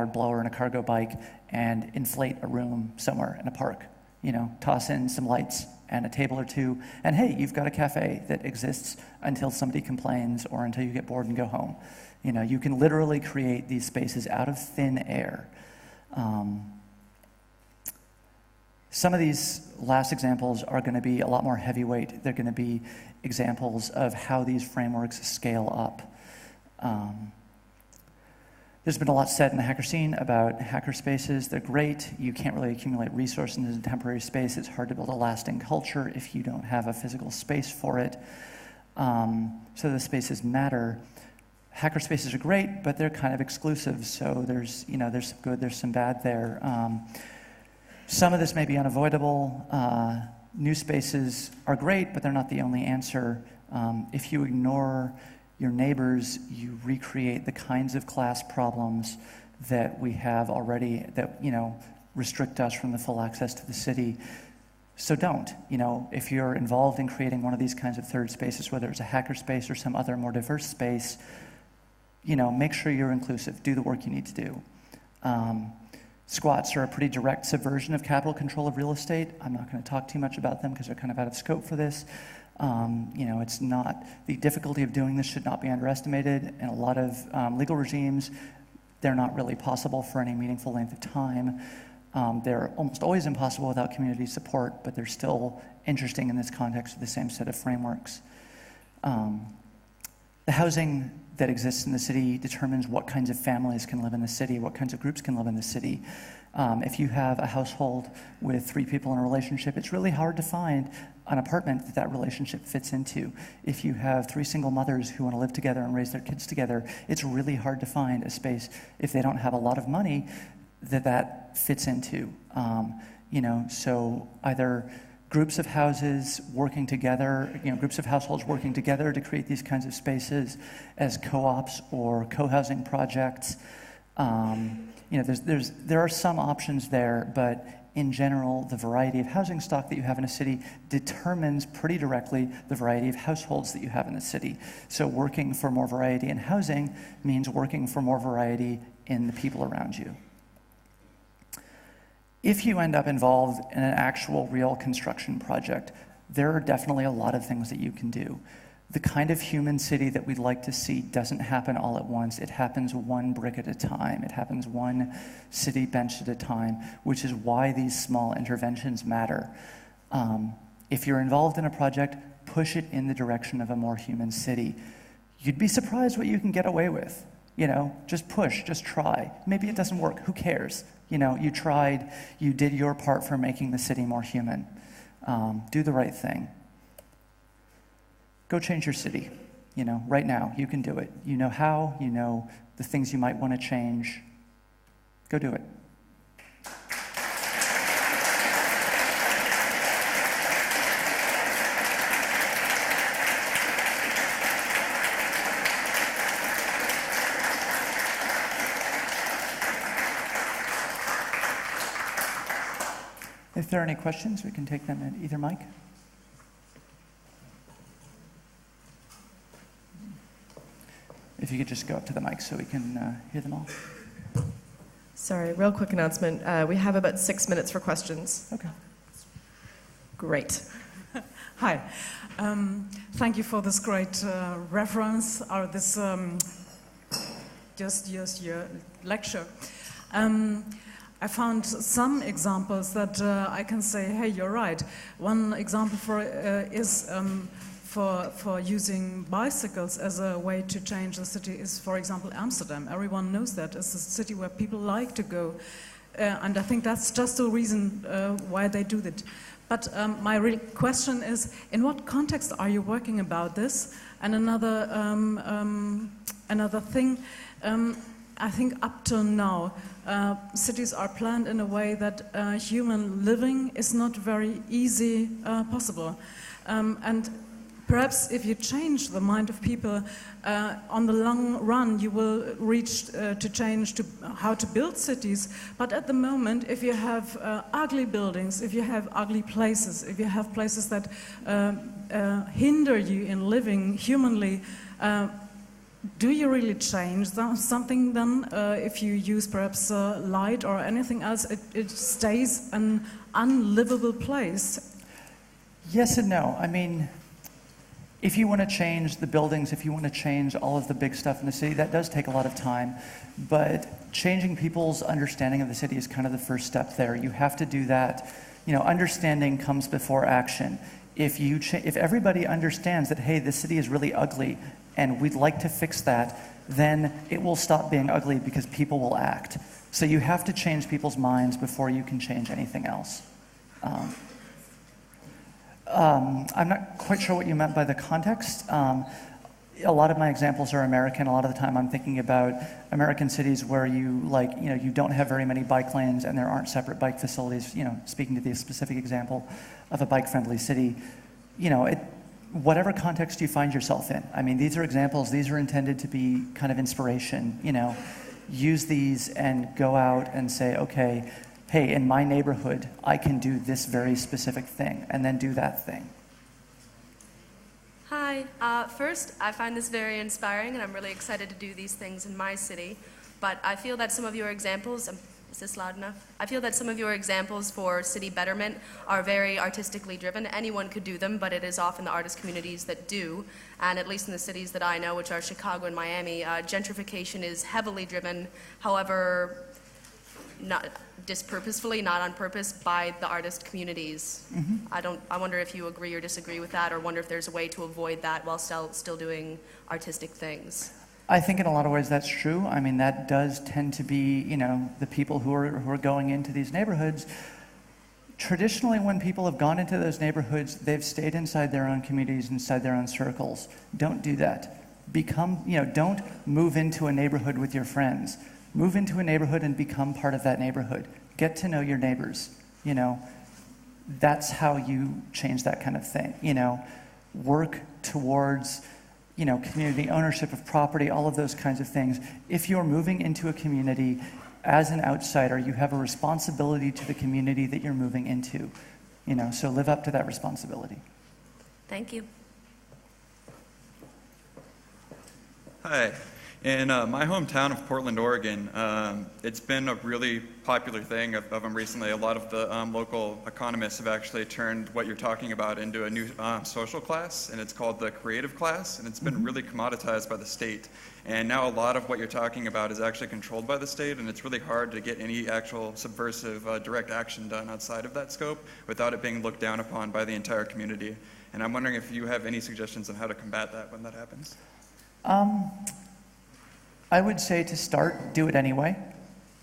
blower and a cargo bike and inflate a room somewhere in a park. Toss in some lights and a table or two, and hey, you've got a cafe that exists until somebody complains or until you get bored and go home. You can literally create these spaces out of thin air. Some of these last examples are going to be a lot more heavyweight. They're going to be examples of how these frameworks scale up. There's been a lot said in the hacker scene about hacker spaces. They're great. You can't really accumulate resources in a temporary space. It's hard to build a lasting culture if you don't have a physical space for it. So the spaces matter. Hacker spaces are great, but they're kind of exclusive. So there's some good, there's some bad there. Some of this may be unavoidable. New spaces are great, but they're not the only answer. If you ignore your neighbors, you recreate the kinds of class problems that we have already that restrict us from the full access to the city. So don't. If you're involved in creating one of these kinds of third spaces, whether it's a hacker space or some other more diverse space, make sure you're inclusive. Do the work you need to do. Squats are a pretty direct subversion of capital control of real estate. I'm not going to talk too much about them because they're kind of out of scope for this. It's not, the difficulty of doing this should not be underestimated. In a lot of legal regimes, they're not really possible for any meaningful length of time. They're almost always impossible without community support, but they're still interesting in this context of the same set of frameworks. The housing that exists in the city determines what kinds of families can live in the city, what kinds of groups can live in the city. If you have a household with 3 people in a relationship, it's really hard to find an apartment that relationship fits into. If you have 3 single mothers who want to live together and raise their kids together, it's really hard to find a space, if they don't have a lot of money, that fits into. So either groups of houses working together, groups of households working together to create these kinds of spaces as co-ops or co-housing projects. There are some options there, but in general, the variety of housing stock that you have in a city determines pretty directly the variety of households that you have in the city. So working for more variety in housing means working for more variety in the people around you. If you end up involved in an actual real construction project, there are definitely a lot of things that you can do. The kind of human city that we'd like to see doesn't happen all at once. It happens one brick at a time. It happens one city bench at a time, which is why these small interventions matter. If you're involved in a project, push it in the direction of a more human city. You'd be surprised what you can get away with. Just push, just try. Maybe it doesn't work, who cares? You tried, you did your part for making the city more human. Do the right thing. Go change your city. Right now, you can do it. You know how, you know the things you might want to change. Go do it. If there are any questions, we can take them at either mic. If you could just go up to the mic so we can hear them all. Sorry, real quick announcement. We have about 6 minutes for questions. Okay. Great. Hi. Thank you for this great reference, or this just your lecture. I found some examples that I can say, hey, you're right. One example is for using bicycles as a way to change the city is, for example, Amsterdam. Everyone knows that it's a city where people like to go. And I think that's just the reason why they do that. But my real question is, in what context are you working about this? And another thing, I think up till now, cities are planned in a way that human living is not very easy possible. And perhaps if you change the mind of people, on the long run you will reach to change to how to build cities. But at the moment, if you have ugly buildings, if you have ugly places, if you have places that hinder you in living humanly, do you really change something then if you use perhaps light or anything else? It stays an unlivable place. Yes and no. I mean, if you want to change the buildings, if you want to change all of the big stuff in the city, that does take a lot of time. But changing people's understanding of the city is kind of the first step there. You have to do that. You know, understanding comes before action. If everybody understands that, hey, this city is really ugly and we'd like to fix that, then it will stop being ugly because people will act. So you have to change people's minds before you can change anything else. I'm not quite sure what you meant by the context. A lot of my examples are American. A lot of the time I'm thinking about American cities where you don't have very many bike lanes and there aren't separate bike facilities. You know, speaking to the specific example of a bike-friendly city, you know, whatever context you find yourself in. I mean, these are examples. These are intended to be kind of inspiration. You know, use these and go out and say, okay, hey, in my neighborhood, I can do this very specific thing, and then do that thing. Hi. First, I find this very inspiring, and I'm really excited to do these things in my city. But I feel that some of your examples, is this loud enough? I feel that some of your examples for city betterment are very artistically driven. Anyone could do them, but it is often the artist communities that do. And at least in the cities that I know, which are Chicago and Miami, gentrification is heavily driven, however, not dispurposefully, not on purpose, by the artist communities. Mm-hmm. I wonder if you agree or disagree with that, or wonder if there's a way to avoid that while still doing artistic things. I think in a lot of ways that's true. I mean, that does tend to be, you know, the people who are going into these neighborhoods. Traditionally, when people have gone into those neighborhoods, they've stayed inside their own communities, inside their own circles. Don't do that. Don't move into a neighborhood with your friends. Move into a neighborhood and become part of that neighborhood. Get to know your neighbors. You know, that's how you change that kind of thing. You know, work towards, you know, community ownership of property, all of those kinds of things. If you're moving into a community as an outsider, you have a responsibility to the community that you're moving into. You know, so live up to that responsibility. Thank you. Hi. In my hometown of Portland, Oregon, it's been a really popular thing of them recently. A lot of the local economists have actually turned what you're talking about into a new social class, and it's called the creative class, and it's been really commoditized by the state. And now a lot of what you're talking about is actually controlled by the state, and it's really hard to get any actual subversive direct action done outside of that scope without it being looked down upon by the entire community. And I'm wondering if you have any suggestions on how to combat that when that happens. I would say to start, do it anyway.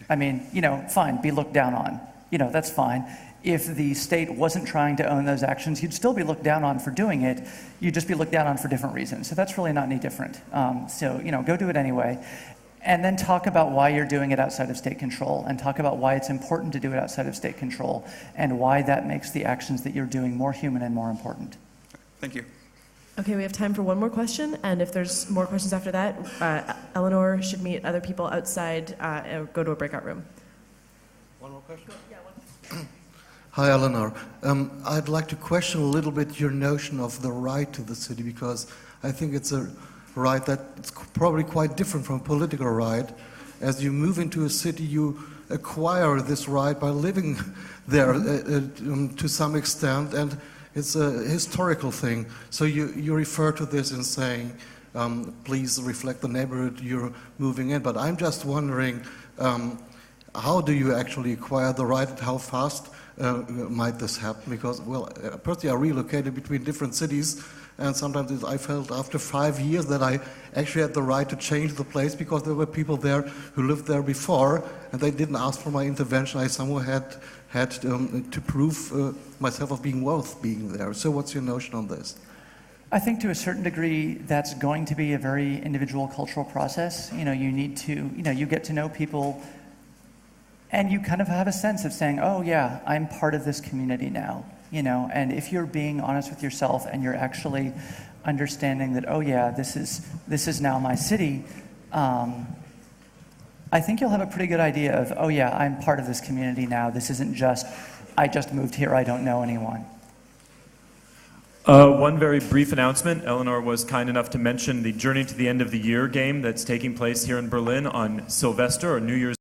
I mean, you know, fine, be looked down on. You know, that's fine. If the state wasn't trying to own those actions, you'd still be looked down on for doing it. You'd just be looked down on for different reasons. So that's really not any different. So, you know, go do it anyway. And then talk about why you're doing it outside of state control, and talk about why it's important to do it outside of state control, and why that makes the actions that you're doing more human and more important. Thank you. Okay, we have time for one more question, and if there's more questions after that, Eleanor should meet other people outside and go to a breakout room. One more question? Hi, Eleanor. I'd like to question a little bit your notion of the right to the city, because I think it's a right that's probably quite different from political right. As you move into a city, you acquire this right by living there to some extent, and it's a historical thing. So you refer to this in saying, please reflect the neighborhood you're moving in. But I'm just wondering, how do you actually acquire the right, and how fast might this happen? Because, well, personally I relocated between different cities, and sometimes I felt after 5 years that I actually had the right to change the place because there were people there who lived there before, and they didn't ask for my intervention. I somehow had to prove myself of being worth being there. So what's your notion on this? I think to a certain degree that's going to be a very individual cultural process. You know, you need to, you know, you get to know people and you kind of have a sense of saying, oh yeah, I'm part of this community now, you know, and if you're being honest with yourself and you're actually understanding that, oh yeah, this is now my city, I think you'll have a pretty good idea of, oh yeah, I'm part of this community now. This isn't just, I just moved here, I don't know anyone. One very brief announcement. Eleanor was kind enough to mention the Journey to the End of the Year game that's taking place here in Berlin on Sylvester or New Year's